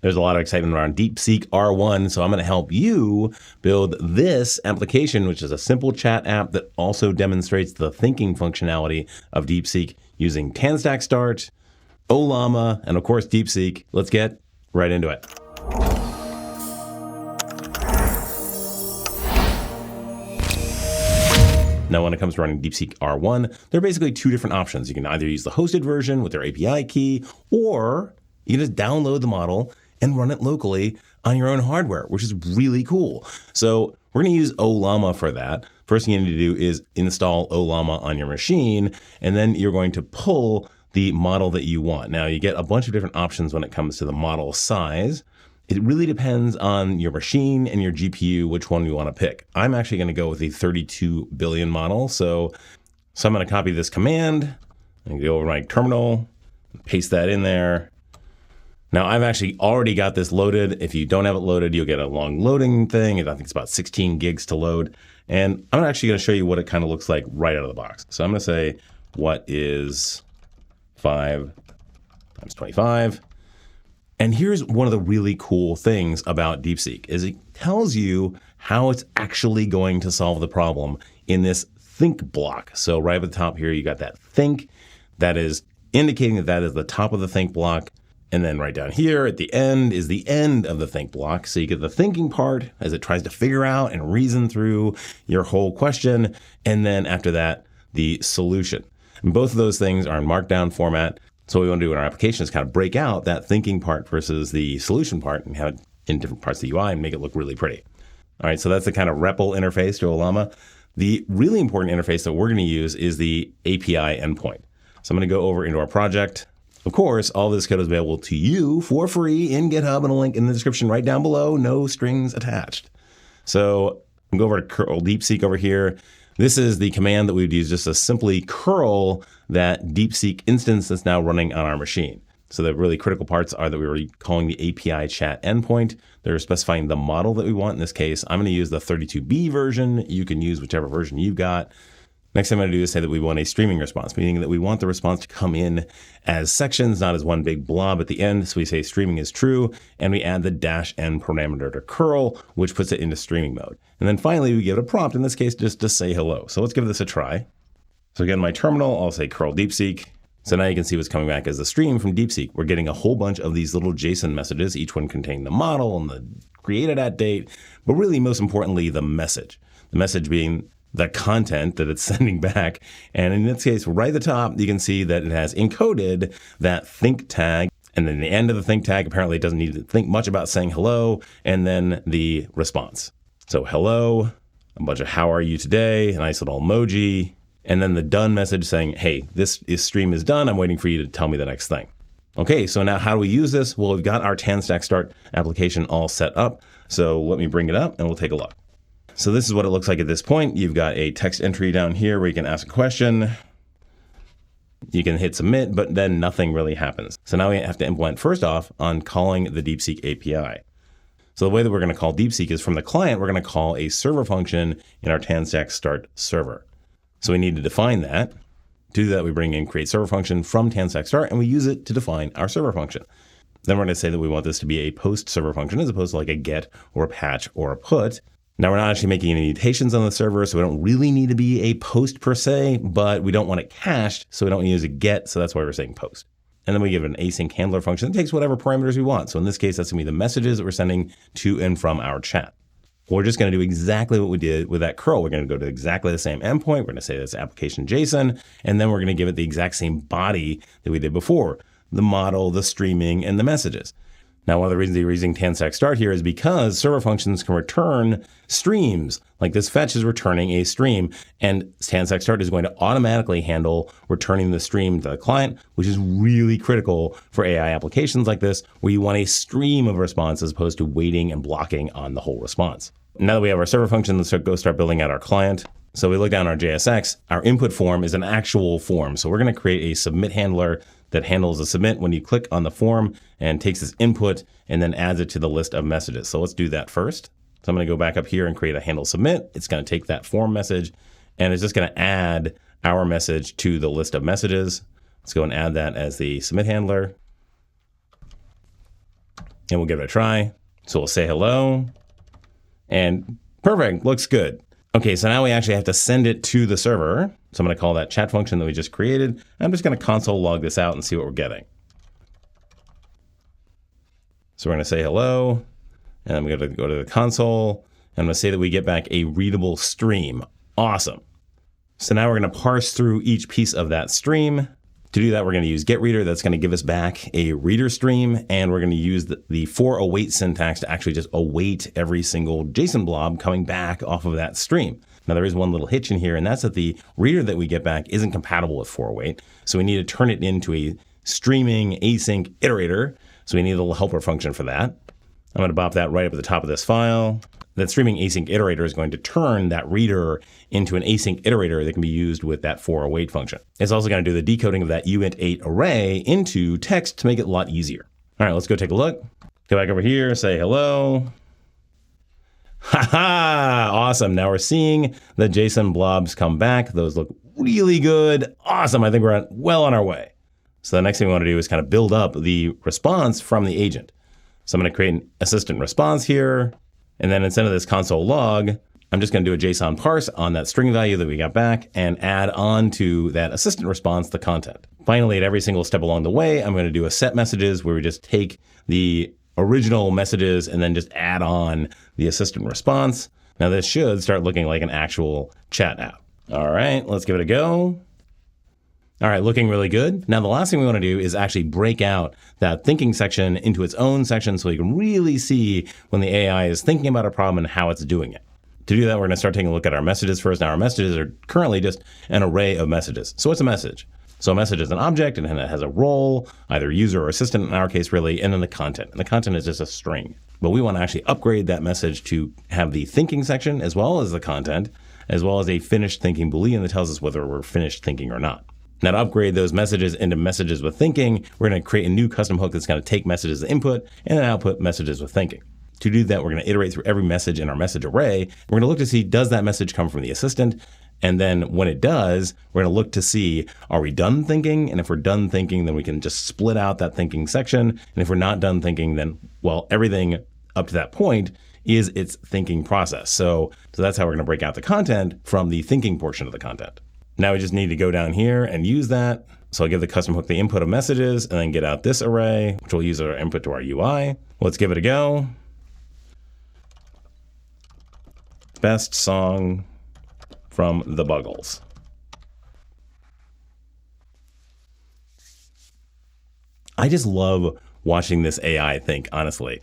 There's a lot of excitement around Deepseek R1, so I'm going to help you build this application, which is a simple chat app that also demonstrates the thinking functionality of Deepseek using Tanstack Start, Ollama, and of course Deepseek. Let's get right into it. Now, when it comes to running Deepseek R1, there are basically two different options. You can either use the hosted version with their API key, or you can just download the model and run it locally on your own hardware, which is really cool. So we're going to use Ollama for that. First thing you need to do is install Ollama on your machine, and then you're going to pull the model that you want. Now, you get a bunch of different options when it comes to the model size. It really depends on your machine and your GPU, which one you want to pick. I'm actually going to go with the 32 billion model. So I'm going to copy this command and go over my terminal, paste that in there. Now, I've actually already got this loaded. If you don't have it loaded, you'll get a long loading thing. I think it's about 16 gigs to load. And I'm actually going to show you what it kind of looks like right out of the box. So I'm going to say, what is 5 times 25? And here's one of the really cool things about Deepseek is it tells you how it's actually going to solve the problem in this think block. So right at the top here, you got that think that is indicating that is the top of the think block. And then right down here at the end is the end of the think block. So you get the thinking part as it tries to figure out and reason through your whole question. And then after that, the solution. And both of those things are in markdown format. So what we want to do in our application is kind of break out that thinking part versus the solution part and have it in different parts of the UI and make it look really pretty. All right, so that's the kind of REPL interface to Ollama. The really important interface that we're going to use is the API endpoint. So I'm going to go over into our project. Of course, all this code is available to you for free in GitHub, and a link in the description right down below. No strings attached. So I'm going to go over to curl Deepseek over here. This is the command that we would use just to simply curl that Deepseek instance that's now running on our machine. So the really critical parts are that we were calling the API chat endpoint. They're specifying the model that we want. In this case, I'm going to use the 32B version. You can use whichever version you've got. Next thing I'm going to do is say that we want a streaming response, meaning that we want the response to come in as sections, not as one big blob at the end. So we say streaming is true, and we add the -n parameter to curl, which puts it into streaming mode. And then finally, we give it a prompt, in this case, just to say hello. So let's give this a try. So again, my terminal, I'll say curl Deepseek. So now you can see what's coming back as the stream from Deepseek. We're getting a whole bunch of these little JSON messages, each one containing the model and the created at date, but really most importantly, the message. The message being the content that it's sending back. And in this case, right at the top, you can see that it has encoded that think tag. And then the end of the think tag, apparently it doesn't need to think much about saying hello. And then the response. So hello, a bunch of how are you today, a nice little emoji. And then the done message saying, hey, this stream is done. I'm waiting for you to tell me the next thing. Okay, so now how do we use this? Well, we've got our Tanstack Start application all set up. So let me bring it up and we'll take a look. So this is what it looks like at this point. You've got a text entry down here where you can ask a question. You can hit submit, but then nothing really happens. So now we have to implement first off on calling the Deepseek API. So the way that we're going to call Deepseek is from the client, we're going to call a server function in our Tanstack Start server. So we need to define that. To do that, we bring in create server function from Tanstack Start, and we use it to define our server function. Then we're going to say that we want this to be a post server function as opposed to like a get or a patch or a put. Now, we're not actually making any mutations on the server, so we don't really need to be a post per se, but we don't want it cached, so we don't use a get, so that's why we're saying post. And then we give it an async handler function that takes whatever parameters we want. So in this case, that's going to be the messages that we're sending to and from our chat. We're just going to do exactly what we did with that curl. We're going to go to exactly the same endpoint. We're going to say this application JSON, and then we're going to give it the exact same body that we did before, the model, the streaming, and the messages. Now, one of the reasons you're using Tanstack Start here is because server functions can return streams. Like this fetch is returning a stream, and Tanstack Start is going to automatically handle returning the stream to the client, which is really critical for AI applications like this, where you want a stream of response as opposed to waiting and blocking on the whole response. Now that we have our server function, let's go start building out our client. So we look down our JSX, our input form is an actual form. So we're going to create a submit handler that handles a submit when you click on the form and takes this input and then adds it to the list of messages. So let's do that first. So I'm going to go back up here and create a handle submit. It's going to take that form message and it's just going to add our message to the list of messages. Let's go and add that as the submit handler. and we'll give it a try. So we'll say hello, and perfect, looks good. Okay, so now we actually have to send it to the server. So I'm going to call that chat function that we just created. I'm just going to console log this out and see what we're getting. So we're going to say hello, and I'm going to go to the console, and I'm going to say that we get back a readable stream. Awesome. So now we're going to parse through each piece of that stream. To do that, we're going to use getReader. That's going to give us back a reader stream, and we're going to use the for await syntax to actually just await every single JSON blob coming back off of that stream. Now, there is one little hitch in here, and that's that the reader that we get back isn't compatible with for await, so we need to turn it into a streaming async iterator. So we need a little helper function for that. I'm going to bop that right up at the top of this file. That streaming async iterator is going to turn that reader into an async iterator that can be used with that for await function. It's also going to do the decoding of that uint8 array into text to make it a lot easier. All right, let's go take a look. Go back over here, say hello. Ha-ha! Awesome. Now we're seeing the JSON blobs come back. Those look really good. Awesome. I think we're well on our way. So the next thing we want to do is kind of build up the response from the agent. So I'm going to create an assistant response here. And then instead of this console log, I'm just going to do a JSON parse on that string value that we got back and add on to that assistant response the content. Finally, at every single step along the way, I'm going to do a set messages where we just take the original messages and then just add on the assistant response. Now this should start looking like an actual chat app. All right, let's give it a go. All right, looking really good. Now, the last thing we want to do is actually break out that thinking section into its own section so you can really see when the AI is thinking about a problem and how it's doing it. To do that, we're going to start taking a look at our messages first. Now, our messages are currently just an array of messages. So what's a message? So a message is an object, and it has a role, either user or assistant in our case, really, and then the content. And the content is just a string. But we want to actually upgrade that message to have the thinking section as well as the content, as well as a finished thinking Boolean that tells us whether we're finished thinking or not. Now, to upgrade those messages into messages with thinking, we're going to create a new custom hook that's going to take messages as input and then output messages with thinking. To do that, we're going to iterate through every message in our message array. We're going to look to see, does that message come from the assistant? And then when it does, we're going to look to see, are we done thinking? And if we're done thinking, then we can just split out that thinking section. And if we're not done thinking, then, well, everything up to that point is its thinking process. So that's how we're going to break out the content from the thinking portion of the content. Now we just need to go down here and use that. So I'll give the custom hook the input of messages and then get out this array, which will use our input to our UI. Let's give it a go. Best song from the Buggles. I just love watching this AI think, honestly.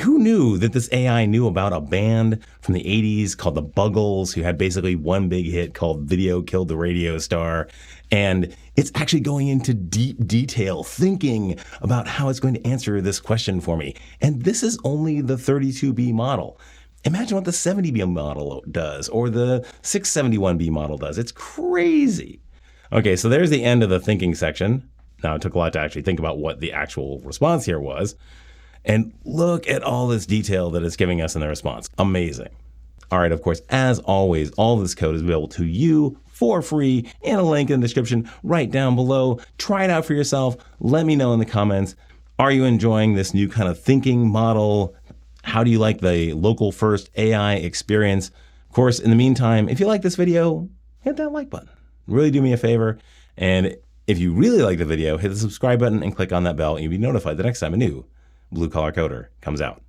Who knew that this AI knew about a band from the 80s called the Buggles, who had basically one big hit called Video Killed the Radio Star? And it's actually going into deep detail, thinking about how it's going to answer this question for me. And this is only the 32B model. Imagine what the 70B model does, or the 671B model does. It's crazy. Okay, so there's the end of the thinking section. Now, it took a lot to actually think about what the actual response here was. And look at all this detail that it's giving us in the response. Amazing. All right, of course, as always, all this code is available to you for free in a link in the description right down below. Try it out for yourself. Let me know in the comments. Are you enjoying this new kind of thinking model? How do you like the local first AI experience? Of course, in the meantime, if you like this video, hit that like button. Really do me a favor. And if you really like the video, hit the subscribe button and click on that bell, and you'll be notified the next time a new Blue Collar Coder comes out.